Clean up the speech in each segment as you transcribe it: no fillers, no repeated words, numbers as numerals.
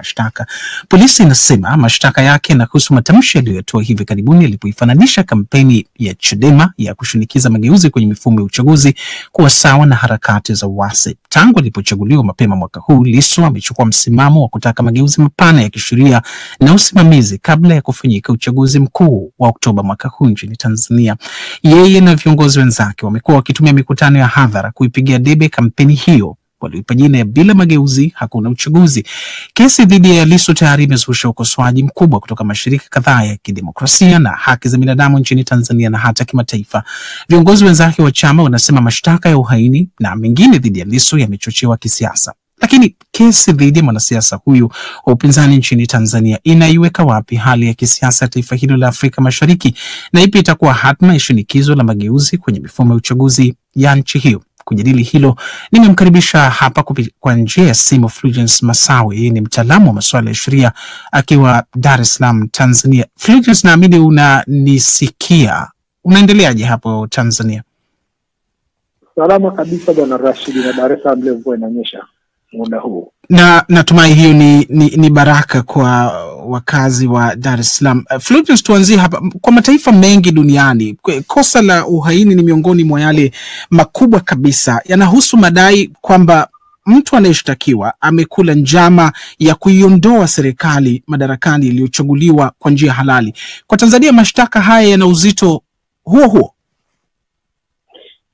mashtaka. Polisi inasema mashtaka yake yanahusu matamshi aliyotoa hivi karibuni alipoifananisha kampeni ya Chadema ya kushinikiza mageuzi kwenye mifumo ya uchaguzi kuwa sawa na harakati za uasi. Tangu alipochaguliwa mapema mwaka huu, Lissu amechukua msimamo wa kutaka mageuzi mapana ya kisheria na usimamizi kabla ya kufanyika uchaguzi mkuu wa Oktoba mwaka huu nchini Tanzania. Yeye na viongozi wenzake wamekuwa wakitumia mikutano ya hadhara kuipigia debe kampeni hiyo, walioipa jina ya bila mageuzi hakuna uchaguzi. Kesi dhidi ya Lissu tayari imezusha ukosoaji mkubwa kutoka mashirika kadhaa ya kidemokrasia na haki za binadamu nchini Tanzania na hata kimataifa. Viongozi wenzake wa chama wanasema mashtaka ya uhaini na mengine dhidi ya Lissu yamechochewa kisiasa. Lakini kesi dhidi ya mwanasiasa huyu wa upinzani nchini Tanzania inaiweka wapi hali ya kisiasa ya taifa hilo la Afrika Mashariki, na ipi itakuwa hatma ya shinikizo la mageuzi kwenye mifumo ya uchaguzi ya nchi hiyo? Kujadili hilo nimemkaribisha hapa kwa njia ya simu Fulgence Masawe. Yeye ni mtaalamu wa masuala ya sheria akiwa Dar es Salaam, Tanzania. Fulgence, naamini unanisikia. Unaendeleaje hapo Tanzania? Salama kabisa bwana Rashid, na Dar es Salaam leo mvua inanyesha muda huu. Na natumai hiyo ni baraka kwa wakazi wa Dar es Salaam. Fulgence, tuanzie hapa. Kwa mataifa mengi duniani, kosa la uhaini ni miongoni mwa yale makubwa kabisa. Yanahusu madai kwamba mtu anayeshtakiwa amekula njama ya kuiondoa serikali madarakani iliyochaguliwa kwa njia halali. Kwa Tanzania, mashtaka haya yana uzito huo?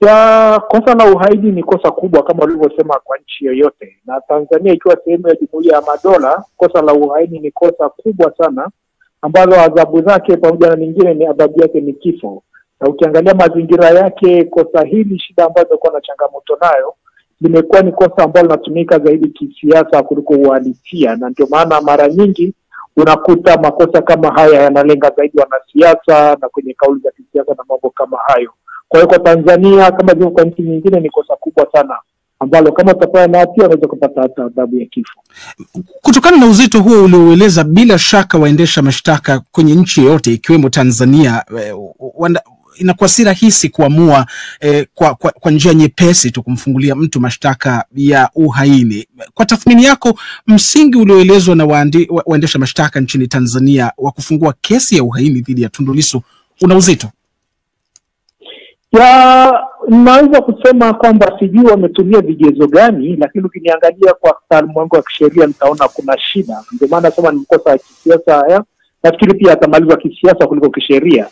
Ya kosa la uhaini ni kosa kubwa kama ulivyosema kwa nchi yoyote, na Tanzania ikiwa sehemu ya Jumuiya ya Madola, kosa la uhaini ni kosa kubwa sana ambalo adhabu zake pamoja na nyingine ni adhabu yake ni kifo. Na ukiangalia mazingira yake, kosa hili, shida ambayo imekuwa na changamoto nayo, limekuwa ni kosa ambalo linatumika zaidi kisiasa kuliko uhalisia, na ndio maana mara nyingi unakuta makosa kama haya yanalenga zaidi wanasiasa na kwenye kauli za kisiasa na mambo kama hayo. Kwa hiyo kwa Tanzania kama vile kwa nchi nyingine ni kosa kubwa sana ambalo kama utafanya na hatia unaweza kupata hata adhabu ya kifo. Kutokana na uzito huo ulioeleza, bila shaka waendesha mashtaka kwenye nchi yoyote ikiwemo Tanzania inakuwa si rahisi kuamua kwa njia nyepesi tu kumfungulia mtu mashtaka ya uhaini. Kwa tathmini yako, msingi ulioelezwa na waendesha mashtaka nchini Tanzania wa kufungua kesi ya uhaini dhidi ya Tundu Lissu una uzito? Naweza kusema kwamba sijui wametumia vigezo gani, lakini ukiniangalia kwa mtaalamu wangu wa kisheria nitaona kuna shida. Ndio maana nasema ni mkosa wa kisiasa haya. Nafikiri pia atamalizwa kisiasa kuliko kisheria.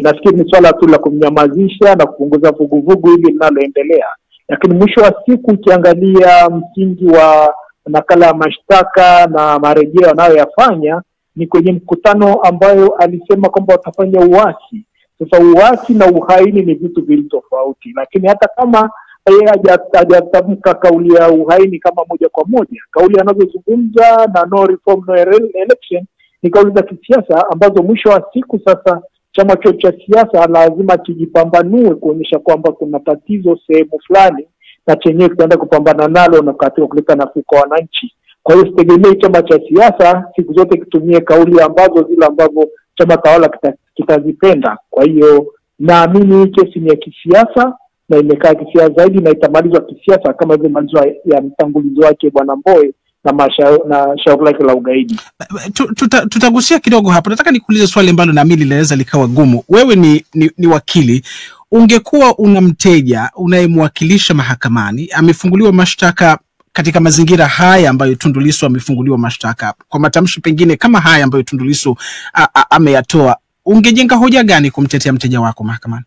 Nafikiri ni swala tu la kumnyamazisha na kupunguza vuguvugu hili linaloendelea. Lakini mwisho wa siku ukiangalia msingi wa nakala ya mashtaka na marejeo anayoyafanya ni kwenye mkutano ambayo alisema kwamba watafanya uasi. Sasa uasi na uhaini ni vitu vili tofauti, lakini hata kama yeye hajatamka kauli ya uhaini kama moja kwa moja, kauli anazozungumza na no reform no election ni kauli za kisiasa ambazo mwisho wa siku sasa chama chote cha siasa lazima kijipambanue kuonyesha kwamba kuna tatizo sehemu fulani na chenyewe kitaenda kupambana nalo na katika kuleta nafuu kwa wananchi. Kwa hiyo sitegemei chama cha siasa siku zote kitumie kauli ambazo zile ambazo chama tawala kitazipenda. Kwa hiyo naamini kesi ni ya kisiasa na imekaa kisiasa zaidi na itamalizwa kisiasa kama vile malizwa ya mtangulizi wake Bwana Mbowe na shauri lake la ugaidi. Tutagusia kidogo hapo. Nataka nikuulize swali ambalo naamini linaweza likawa gumu. Wewe ni wakili. Ungekuwa una mteja unayemwakilisha mahakamani, amefunguliwa mashtaka katika mazingira haya ambayo Tundu Lissu amefunguliwa mashtaka, kwa matamshi pengine kama haya ambayo Tundu Lissu ameyatoa, ungejenga hoja gani kumtetea mteja wako mahakamani?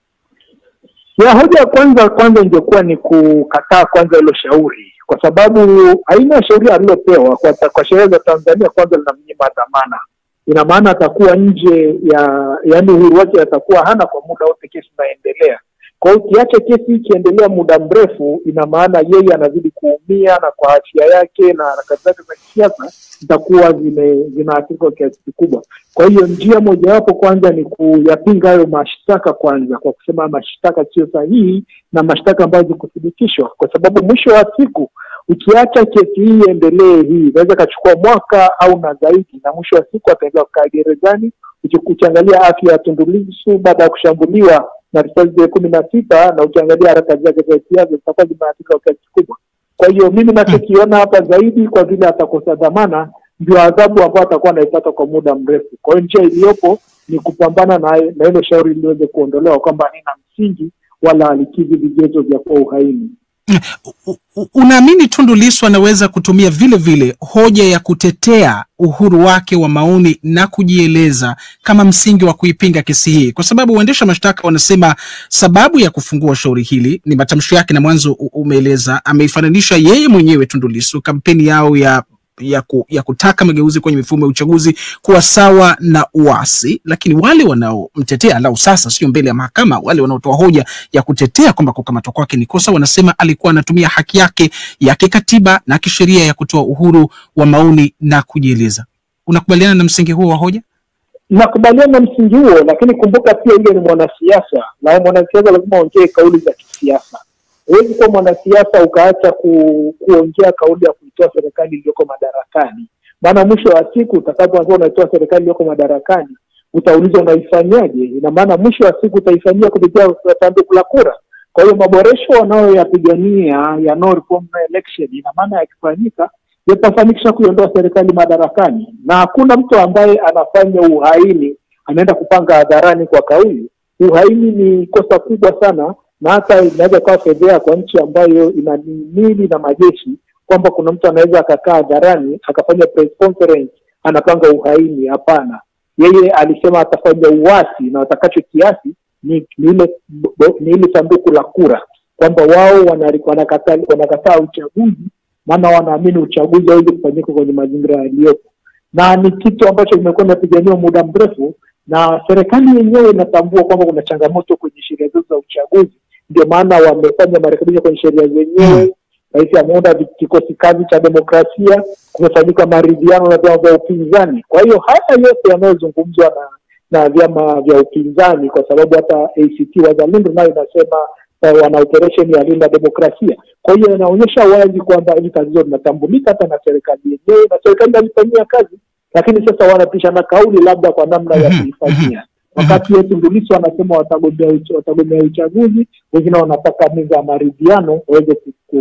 Hoja ya kwanza ingekuwa ni kukataa kwanza hilo shauri, kwa sababu aina ya shauri alilopewa kwa sheria za Tanzania kwanza linamnyima dhamana. Ina maana atakuwa nje yaani uhuru wake atakuwa hana kwa muda wote kesi inaendelea. Kwa hiyo kiacha kesi ikiendelea muda mrefu, ina maana yeye anazidi kuumia na kwa afya yake na harakati zake za kisiasa zitakuwa zinaathirika kwa kiasi kikubwa. Kwa hiyo njia mojawapo kwanza ni kuyapinga hayo mashtaka kwanza, kwa kusema mashtaka sio sahihi na mashtaka ambayo zikuthibitishwa, kwa sababu mwisho wa siku ukiacha kesi hii endelee, hii inaweza kachukua mwaka au na zaidi, na mwisho wa siku ataendelea kukaa gerezani. Ukiangalia afya ya Tundu Lissu baada ya kushambuliwa na risasi 16 na ukiangalia harakati zake za siasa zitakuwa zimeathirika kwa kiasi kikubwa. Kwa hiyo mimi ninachokiona hapa zaidi, kwa vile atakosa dhamana, ndio adhabu ambayo atakuwa anaipata kwa muda mrefu. Kwa hiyo njia iliyopo ni kupambana na hilo shauri liweze kuondolewa kwamba halina msingi wala halikidhi vigezo vya kuwa uhaini. Unaamini Tundu Lissu anaweza kutumia vile vile hoja ya kutetea uhuru wake wa maoni na kujieleza kama msingi wa kuipinga kesi hii? Kwa sababu waendesha mashtaka wanasema sababu ya kufungua shauri hili ni matamshi yake, na mwanzo umeeleza, ameifananisha yeye mwenyewe Tundu Lissu kampeni yao ya kutaka mageuzi kwenye mifumo ya uchaguzi kuwa sawa na uasi, lakini wale wanaomtetea lau sasa sio mbele ya mahakama, wale wanaotoa hoja ya kutetea kwamba kukamatwa kwake ni kosa, wanasema alikuwa anatumia haki yake ya kikatiba na kisheria ya kutoa uhuru wa maoni na kujieleza. Unakubaliana na msingi huo wa hoja? Nakubaliana na msingi huo, lakini kumbuka pia yule ni mwanasiasa, na mwanasiasa lazima aongee kauli za kisiasa. Huwezi kuwa mwanasiasa ukaacha kuongea kauli ya kuitoa serikali iliyoko madarakani. Maana mwisho wa siku utakapokuwa unatoa serikali iliyoko madarakani, utaulizwa unaifanyaje? Ina maana mwisho wa siku utaifanyia kupitia sanduku la kura. Kwa hiyo maboresho wanayoyapigania ya no reform no election, ina maana yakifanyika yatafanikisha kuiondoa serikali madarakani. Na hakuna mtu ambaye anafanya uhaini anaenda kupanga hadharani kwa kauli. Uhaini ni kosa kubwa sana, na hata inaweza kuwa fedheha kwa nchi ambayo ina mili na majeshi, kwamba kuna mtu anaweza akakaa hadharani akafanya press conference anapanga uhaini. Hapana, yeye alisema atafanya uasi, na watakacho kiasi ni ile sanduku la kura, kwamba wao wanakataa uchaguzi, maana wanaamini uchaguzi hauwezi kufanyika kwenye mazingira yaliyopo, na ni kitu ambacho kimekuwa kinapiganiwa muda mrefu, na serikali yenyewe inatambua kwamba kuna changamoto kwenye sheria za uchaguzi. Ndio maana wamefanya marekebisho kwenye sheria zenyewe. Rais ameunda kikosi kazi cha demokrasia, kumefanyika maridhiano na vyama vya upinzani. Kwa hiyo haya yote yanayozungumzwa na vyama vya upinzani, kwa sababu hata ACT Wazalendo nayo inasema wana operation ya linda demokrasia. Kwa hiyo inaonyesha wazi kwamba hili tatizo linatambulika hata na serikali yenyewe, na serikali inalifanyia kazi, lakini sasa wanapishana kauli labda kwa namna ya kuifanyia. Wakati Tundu Lissu anasema watagombea uchaguzi, wengine wanataka meza ya maridhiano waweze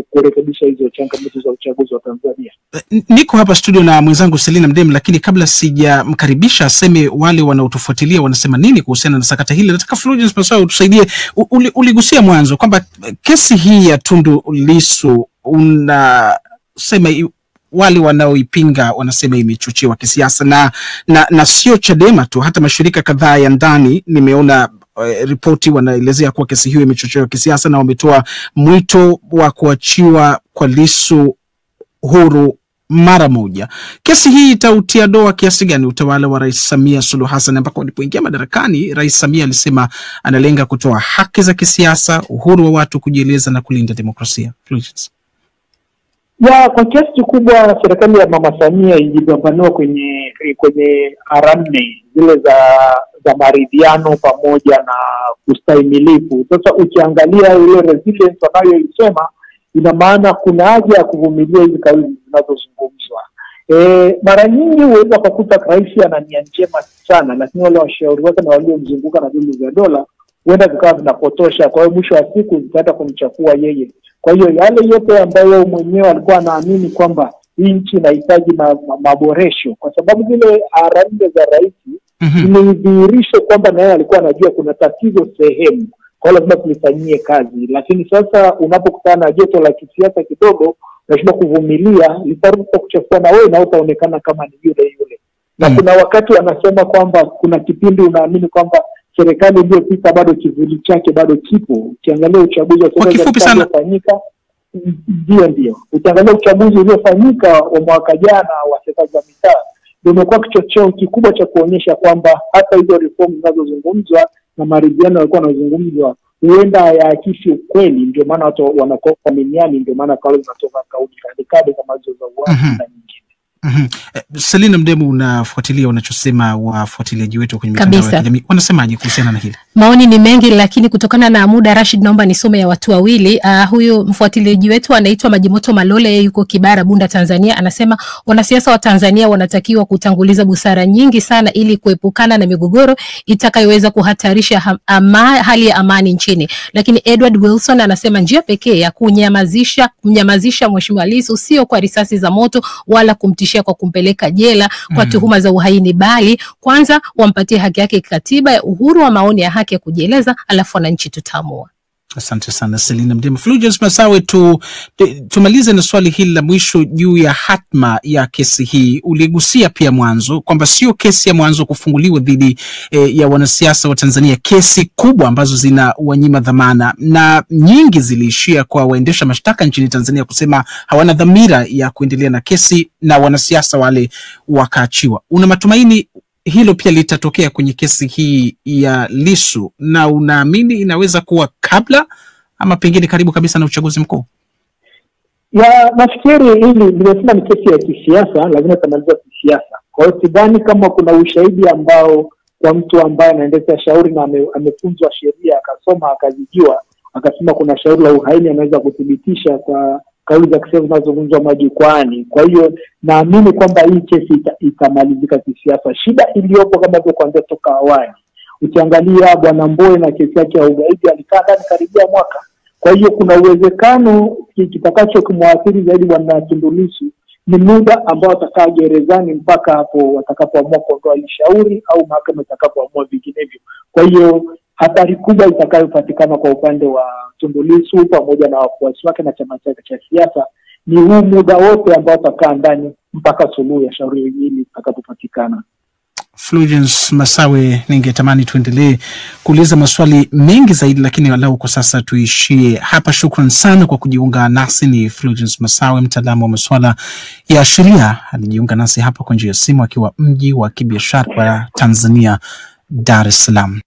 kurekebisha hizo changamoto za uchaguzi wa Tanzania. Niko hapa studio na mwenzangu Selina Mdemu, lakini kabla sijamkaribisha aseme wale wanaotufuatilia wanasema nini kuhusiana na sakata hili, nataka Fulgence Masawe utusaidie. Uligusia mwanzo kwamba kesi hii ya Tundu Lissu unasema wale wanaoipinga wanasema imechochewa kisiasa, na sio Chadema tu, hata mashirika kadhaa ya ndani nimeona ripoti wanaelezea kuwa kesi hiyo imechochewa kisiasa, na wametoa mwito wa kuachiwa kwa Lissu huru mara moja. Kesi hii itautia doa kiasi gani utawala wa Rais Samia Suluhu Hassan, ambako alipoingia madarakani Rais Samia alisema analenga kutoa haki za kisiasa, uhuru wa watu kujieleza na kulinda demokrasia? Fulgence. Kwa kiasi kikubwa serikali ya Mama Samia ilijipambanua kwenye R4 zile za maridhiano pamoja na kustahimilifu. Sasa ukiangalia ile resilience wanayoisema, ina maana kuna haja ya kuvumilia hizi kauli zinazozungumzwa. Mara nyingi huweza kukuta rais ana nia njema sana, lakini wale washauri wake na waliomzunguka na vyombo vya dola huenda vikawa vinapotosha. Kwa hiyo mwisho wa siku zitaenda kumchafua yeye. Kwa hiyo yale yote ambayo mwenyewe alikuwa anaamini kwamba hii nchi inahitaji maboresho, kwa sababu zile R4 za rais zilidhihirisha kwamba naye alikuwa anajua kuna tatizo sehemu, kwa hiyo lazima tulifanyie kazi. Lakini sasa unapokutana na joto la kisiasa kidogo, unashindwa kuvumilia, litaruka kuchafua na wewe, na utaonekana kama ni yule. Na kuna wakati wanasema kwamba kuna kipindi unaamini kwamba serikali iliyopita bado kivuli chake bado kipo. Ukiangalia uchaguzi uliofanyika, ndio ukiangalia uchaguzi uliofanyika wa mwaka jana wa serikali za mitaa, ndio umekuwa kichocheo kikubwa cha kuonyesha kwamba hata hizo reform zinazozungumzwa na maridhiano yalikuwa yanazungumzwa huenda hayaakisi ukweli. Ndio maana watu wanakuwa kuaminiani, ndio maana kauli zinatoka kauli radikali kama hizo za uasi na nyingine. Selina Mdemu, unafuatilia unachosema wafuatiliaji wetu kwenye mitandao ya kijamii, wanasemaje kuhusiana na hili? Maoni ni mengi, lakini kutokana na muda, Rashid, naomba nisome ya watu wawili. Huyu mfuatiliaji wetu anaitwa Majimoto Malole, yuko Kibara, Bunda, Tanzania. Anasema wanasiasa wa Tanzania wanatakiwa kutanguliza busara nyingi sana ili kuepukana na migogoro itakayoweza kuhatarisha hali ya amani nchini. Lakini Edward Wilson anasema njia pekee ya kumnyamazisha Mheshimiwa Lissu sio kwa risasi za moto wala kumtishia kwa kumpeleka jela kwa tuhuma za uhaini, bali kwanza wampatie haki yake kikatiba ya uhuru wa maoni ya haki ya kujieleza, alafu wananchi tutaamua. Asante sana Selina Mdema. Fulgence Masawe, tumalize na swali hili la mwisho juu ya hatma ya kesi hii. Uligusia pia mwanzo kwamba sio kesi ya mwanzo kufunguliwa dhidi ya wanasiasa wa Tanzania, kesi kubwa ambazo zina wanyima dhamana, na nyingi ziliishia kwa waendesha mashtaka nchini Tanzania kusema hawana dhamira ya kuendelea na kesi na wanasiasa wale wakaachiwa. Una matumaini hilo pia litatokea kwenye kesi hii ya Lissu, na unaamini inaweza kuwa kabla ama pengine karibu kabisa na uchaguzi mkuu? Nafikiri hili nimesema ni kesi ya kisiasa, lazima itamalizwa kisiasa. Kwa hiyo sidhani kama kuna ushahidi ambao kwa mtu ambaye anaendesha shauri na amefunzwa sheria akasoma akazijua akasema kuna shauri la uhaini anaweza kuthibitisha kwa kauli za kisiasa zinazozungumzwa majukwani. Kwa hiyo naamini kwamba hii kesi itamalizika kisiasa. Shida iliyopo kama nilivyokuambia toka awali, ukiangalia Bwana Mbowe na kesi yake ya ugaidi alikaa ndani karibia mwaka. Kwa hiyo kuna uwezekano kitakacho kumwathiri zaidi Bwana Tundu Lissu ni muda ambao atakaa gerezani mpaka hapo watakapoamua kuondoa shauri au mahakama itakapoamua vinginevyo. Kwa hiyo hatari kubwa itakayopatikana kwa upande wa Tundu Lissu pamoja na wafuasi wake na chama chake cha siasa ni huu muda wote ambao atakaa ndani mpaka suluhu ya shauri hili itakapopatikana. Fulgence Masawe, ningetamani tuendelee kuuliza maswali mengi zaidi, lakini walau kwa sasa tuishie hapa. Shukran sana kwa kujiunga nasi. Ni Fulgence Masawe, mtaalamu wa masuala ya sheria, alijiunga nasi hapa kwa njia ya simu akiwa mji wa kibiashara wa Tanzania, Dar es Salaam.